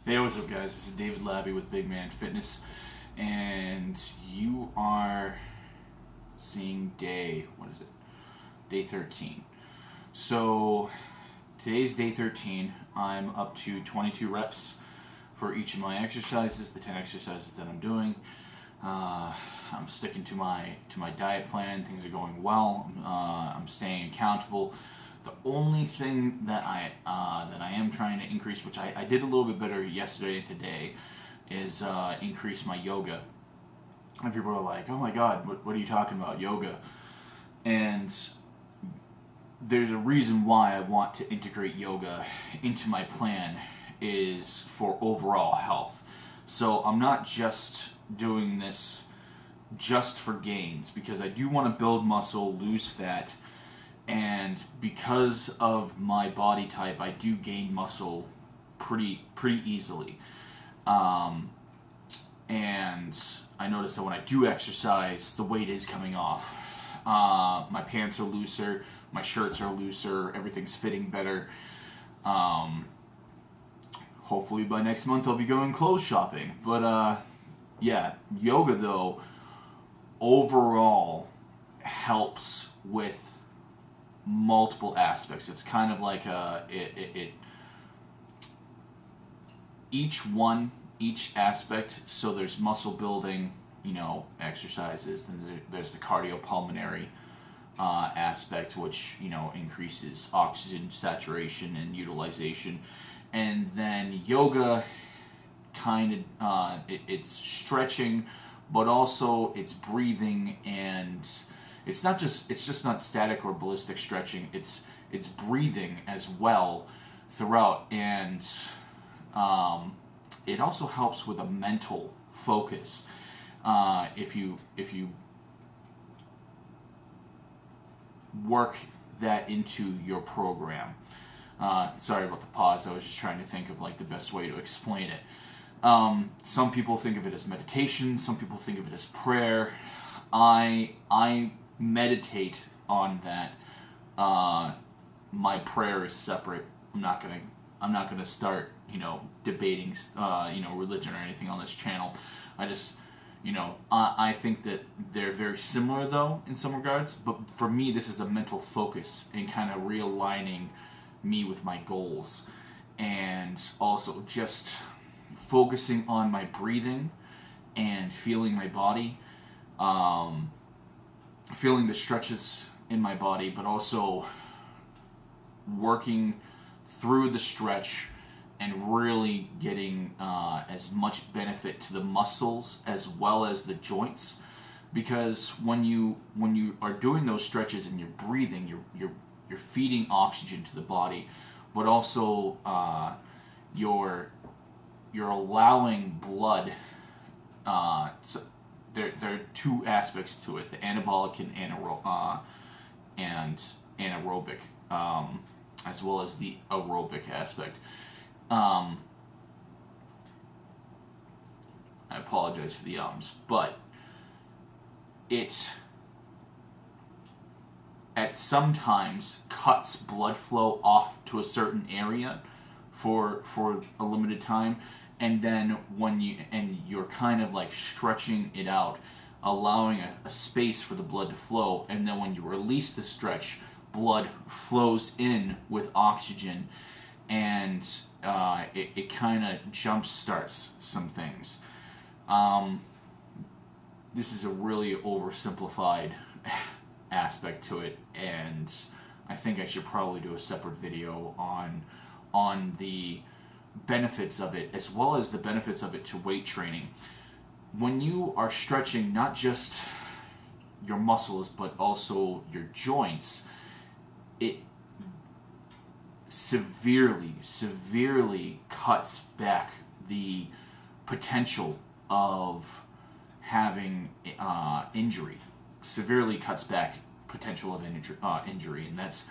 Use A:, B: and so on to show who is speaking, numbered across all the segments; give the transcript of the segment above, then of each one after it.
A: Hey, what's up, guys? This is David Labby with Big Man Fitness, and you are seeing Day 13. So, today's day 13. I'm up to 22 reps for each of my exercises, the 10 exercises that I'm doing. I'm sticking to my diet plan. Things are going well. I'm staying accountable. The only thing that I am trying to increase, which I did a little bit better yesterday and today, is increase my yoga. And people are like, "Oh my God, what are you talking about, yoga?" And there's a reason why I want to integrate yoga into my plan, is for overall health. So I'm not just doing this just for gains, because I do want to build muscle, lose fat, and because of my body type, I do gain muscle pretty easily. And I notice that when I do exercise, the weight is coming off. My pants are looser, my shirts are looser, everything's fitting better. Hopefully by next month I'll be going clothes shopping. But yeah, yoga though overall helps with multiple aspects. It's kind of like each aspect. So there's muscle building, exercises. Then there's the cardiopulmonary aspect, which increases oxygen saturation and utilization. And then yoga it's stretching, but also it's breathing, and it's just not static or ballistic stretching. It's breathing as well throughout, and it also helps with a mental focus. If you work that into your program. Sorry about the pause. I was just trying to think of the best way to explain it. Some people think of it as meditation. Some people think of it as prayer. I meditate on that. My prayer is separate. I'm not gonna start debating religion or anything on this channel. I think that they're very similar though in some regards. But for me, this is a mental focus and kind of realigning me with my goals, and also just focusing on my breathing and feeling my body, feeling the stretches in my body, but also working through the stretch and really getting as much benefit to the muscles as well as the joints. Because when you are doing those stretches and you're breathing, you're feeding oxygen to the body, but also you're allowing blood. So there are two aspects to it: the anabolic and anaerobic, as well as the aerobic aspect. I apologize for the but it at sometimes cuts blood flow off to a certain area for a limited time, and then you're kind of stretching it out, allowing a space for the blood to flow, and then when you release the stretch, blood flows in with oxygen, and it kind of jump starts some things. This is a really oversimplified aspect to it, and I think I should probably do a separate video on the benefits of it, as well as the benefits of it to weight training. When you are stretching not just your muscles but also your joints, it severely cuts back the potential of having injury. Severely cuts back potential of injury, and that's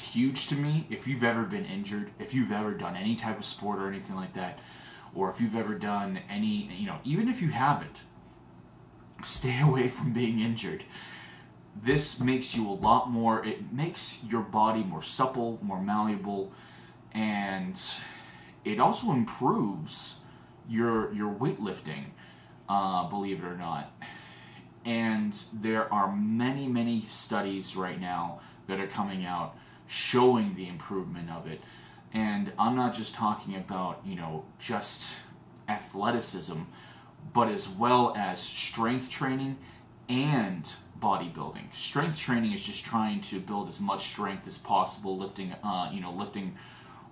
A: huge to me. If you've ever been injured, if you've ever done any type of sport or anything like that, or if you've ever done any, even if you haven't, stay away from being injured. This makes you a lot more, it makes your body more supple, more malleable, and it also improves your weightlifting, believe it or not. And there are many, many studies right now that are coming out showing the improvement of it. And I'm not just talking about, just athleticism, but as well as strength training and bodybuilding. Strength training is just trying to build as much strength as possible, lifting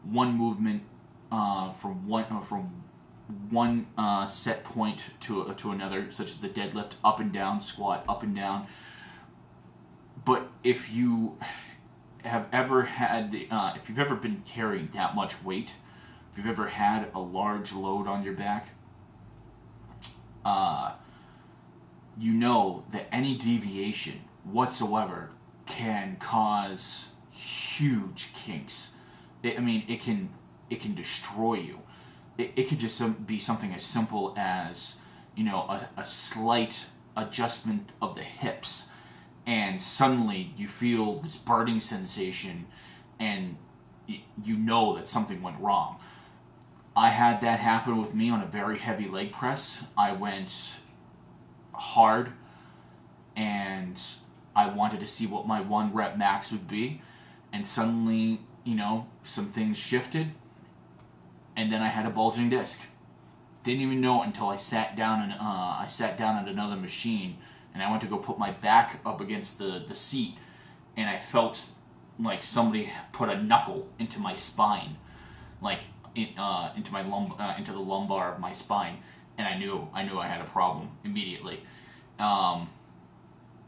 A: one movement from one set point to another, such as the deadlift, up and down, squat, up and down. But if you have ever had, if you've ever been carrying that much weight, if you've ever had a large load on your back, you know that any deviation whatsoever can cause huge kinks. It can destroy you. It could just be something as simple as, a slight adjustment of the hips, and suddenly you feel this burning sensation, and you know that something went wrong. I had that happen with me on a very heavy leg press. I went hard, and I wanted to see what my 1 rep max would be, and suddenly, some things shifted, and then I had a bulging disc. Didn't even know it until I sat down at another machine, and I went to go put my back up against the seat, and I felt like somebody put a knuckle into my spine, into the lumbar of my spine, and I knew I had a problem immediately.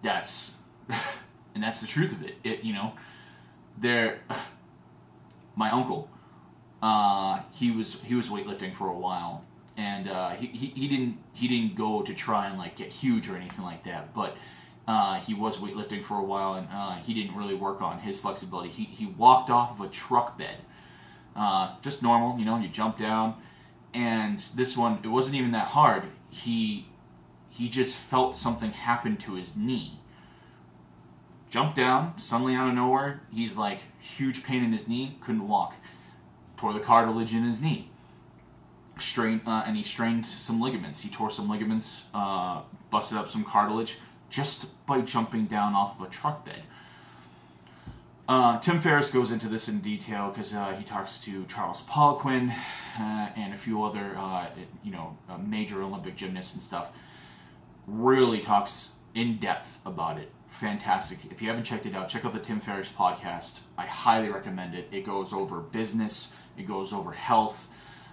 A: That's and that's the truth of it. My uncle, he was weightlifting for a while, and he didn't go to try and get huge or anything like that, but he was weightlifting for a while, and he didn't really work on his flexibility. He walked off of a truck bed, just normal, you jump down, and this one, it wasn't even that hard. He just felt something happen to his knee. Jumped down, suddenly out of nowhere, he's huge pain in his knee, couldn't walk. Tore the cartilage in his knee. And he strained some ligaments. He tore some ligaments, busted up some cartilage, just by jumping down off of a truck bed. Tim Ferriss goes into this in detail because he talks to Charles Poliquin and a few other, major Olympic gymnasts and stuff. Really talks in depth about it. Fantastic. If you haven't checked it out, check out the Tim Ferriss podcast. I highly recommend it. It goes over business. It goes over health.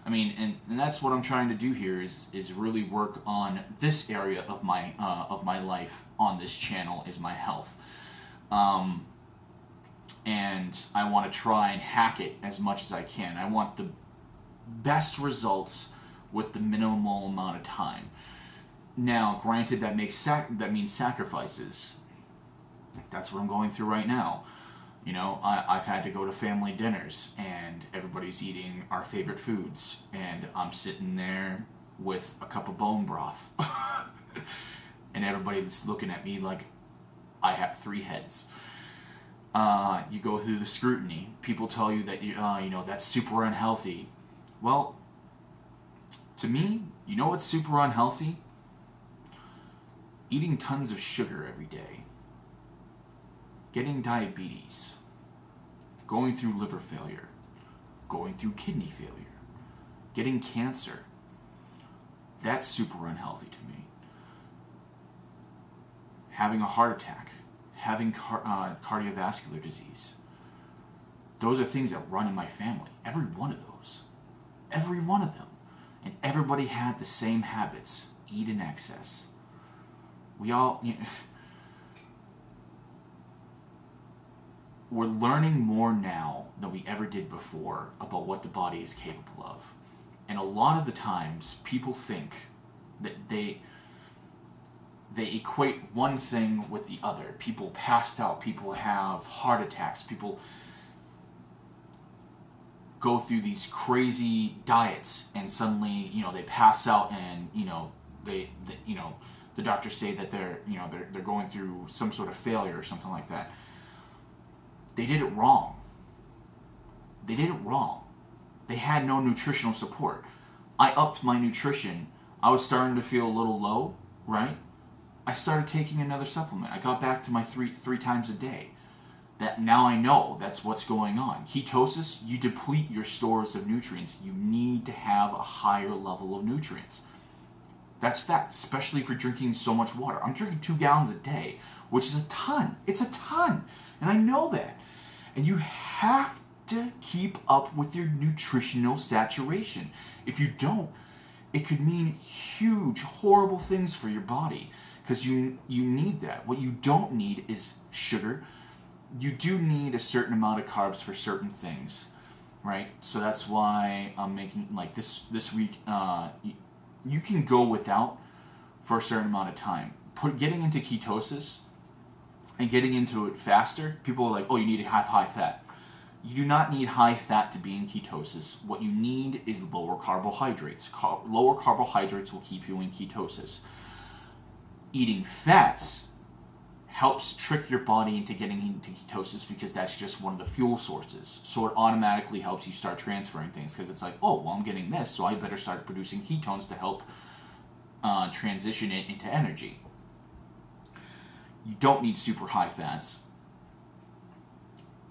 A: And that's what I'm trying to do here is really work on this area of my life on this channel, is my health. And I want to try and hack it as much as I can. I want the best results with the minimal amount of time. Now, granted, that means sacrifices. That's what I'm going through right now. I've had to go to family dinners, and everybody's eating our favorite foods, and I'm sitting there with a cup of bone broth, and everybody's looking at me like I have 3 heads. You go through the scrutiny. People tell you that that's super unhealthy. Well, to me, what's super unhealthy? Eating tons of sugar every day. Getting diabetes. Going through liver failure. Going through kidney failure. Getting cancer. That's super unhealthy to me. Having a heart attack. Having cardiovascular disease. Those are things that run in my family. Every one of those. Every one of them. And everybody had the same habits. Eat in excess. We all... We're learning more now than we ever did before about what the body is capable of. And a lot of the times, people think that they equate one thing with the other. People passed out, people have heart attacks, people go through these crazy diets, and suddenly, they pass out, and the doctors say that they're going through some sort of failure or something like that. They did it wrong. they had no nutritional support. I upped my nutrition. I was starting to feel a little low, right? I started taking another supplement. I got back to my three times a day. That now I know that's what's going on. Ketosis, you deplete your stores of nutrients. You need to have a higher level of nutrients. That's fact, especially if you're drinking so much water. I'm drinking 2 gallons a day, which is a ton. It's a ton. And I know that. And you have to keep up with your nutritional saturation. If you don't, it could mean huge, horrible things for your body, because you need that. What you don't need is sugar. You do need a certain amount of carbs for certain things, right? So that's why I'm making, like, this week, you can go without for a certain amount of time. Getting into ketosis and getting into it faster, people are like, oh, you need to have high fat. You do not need high fat to be in ketosis. What you need is lower carbohydrates. Lower carbohydrates will keep you in ketosis. Eating fats helps trick your body into getting into ketosis, because that's just one of the fuel sources. So it automatically helps you start transferring things, because it's like, oh, well, I'm getting this, so I better start producing ketones to help transition it into energy. You don't need super high fats.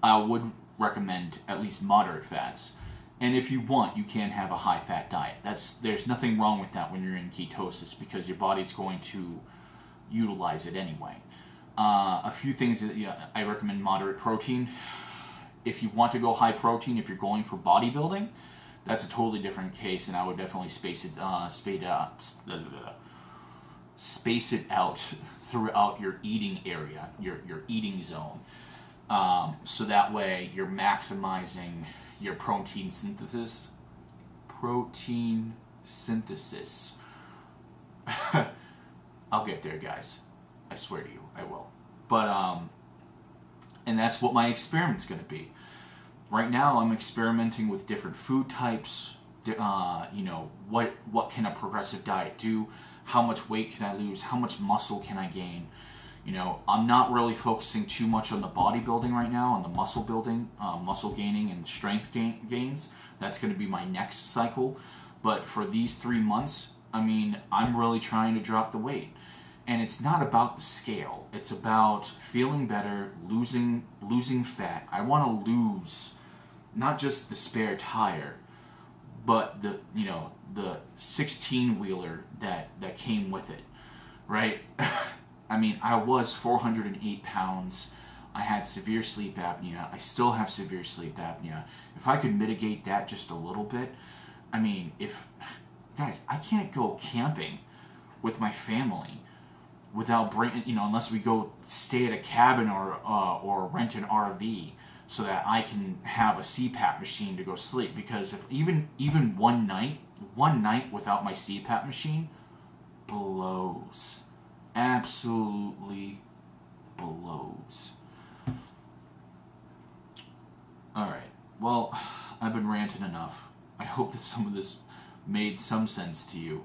A: I would recommend at least moderate fats. And if you want, you can have a high fat diet. There's nothing wrong with that when you're in ketosis, because your body's going to utilize it anyway. A few things that I recommend: moderate protein. If you want to go high protein, if you're going for bodybuilding, that's a totally different case, and I would definitely space it out throughout your eating area, your eating zone, so that way you're maximizing your protein synthesis. I'll get there, guys. I swear to you, I will. But, and that's what my experiment's going to be. Right now, I'm experimenting with different food types. What can a progressive diet do? How much weight can I lose? How much muscle can I gain? I'm not really focusing too much on the bodybuilding right now, on the muscle building, muscle gaining, and strength gains. That's going to be my next cycle. But for these 3 months, I'm really trying to drop the weight. And it's not about the scale. It's about feeling better, losing fat. I want to lose not just the spare tire, but the 16-wheeler that came with it, right? I was 408 pounds. I had severe sleep apnea. I still have severe sleep apnea. If I could mitigate that just a little bit, guys, I can't go camping with my family without bringing, unless we go stay at a cabin or rent an RV, so that I can have a CPAP machine to go sleep. Because if even one night without my CPAP machine blows, absolutely blows. All right. Well, I've been ranting enough. I hope that some of this made some sense to you.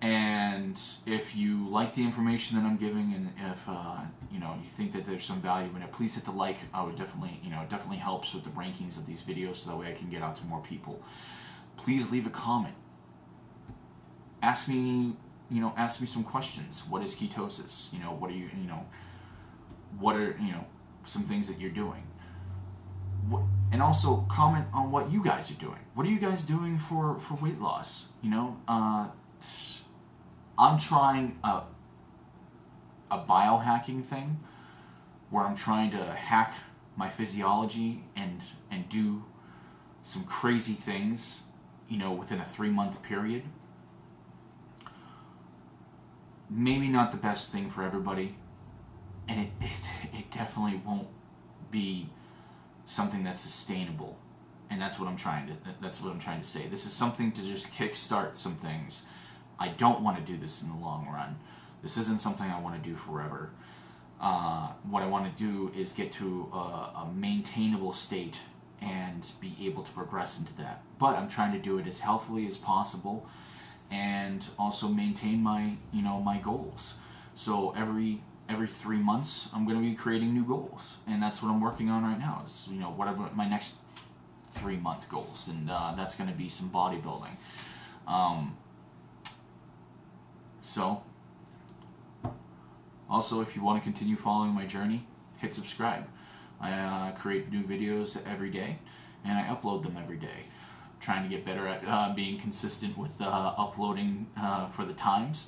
A: And if you like the information that I'm giving, and if you think that there's some value in it, please hit the like. I would definitely, it definitely helps with the rankings of these videos, so that way I can get out to more people. Please leave a comment. Ask me some questions. What is ketosis? What are you, what are, some things that you're doing? And also comment on what you guys are doing. What are you guys doing for weight loss? I'm trying a biohacking thing where I'm trying to hack my physiology and do some crazy things, within a 3-month period. Maybe not the best thing for everybody, and it definitely won't be something that's sustainable. And that's what I'm trying to say. This is something to just kickstart some things. I don't want to do this in the long run. This isn't something I want to do forever. What I want to do is get to a maintainable state and be able to progress into that. But I'm trying to do it as healthily as possible, and also maintain my goals. So every 3 months, I'm going to be creating new goals, and that's what I'm working on right now. Is whatever my next 3-month goals, and that's going to be some bodybuilding. So, also, if you want to continue following my journey, hit subscribe. I create new videos every day, and I upload them every day. I'm trying to get better at being consistent with uploading for the times,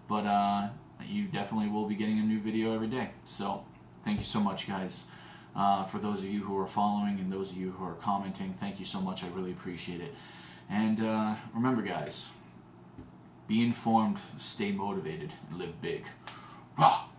A: but you definitely will be getting a new video every day. So, thank you so much, guys. For those of you who are following and those of you who are commenting, thank you so much. I really appreciate it. And remember, guys, be informed, stay motivated, and live big. Rah!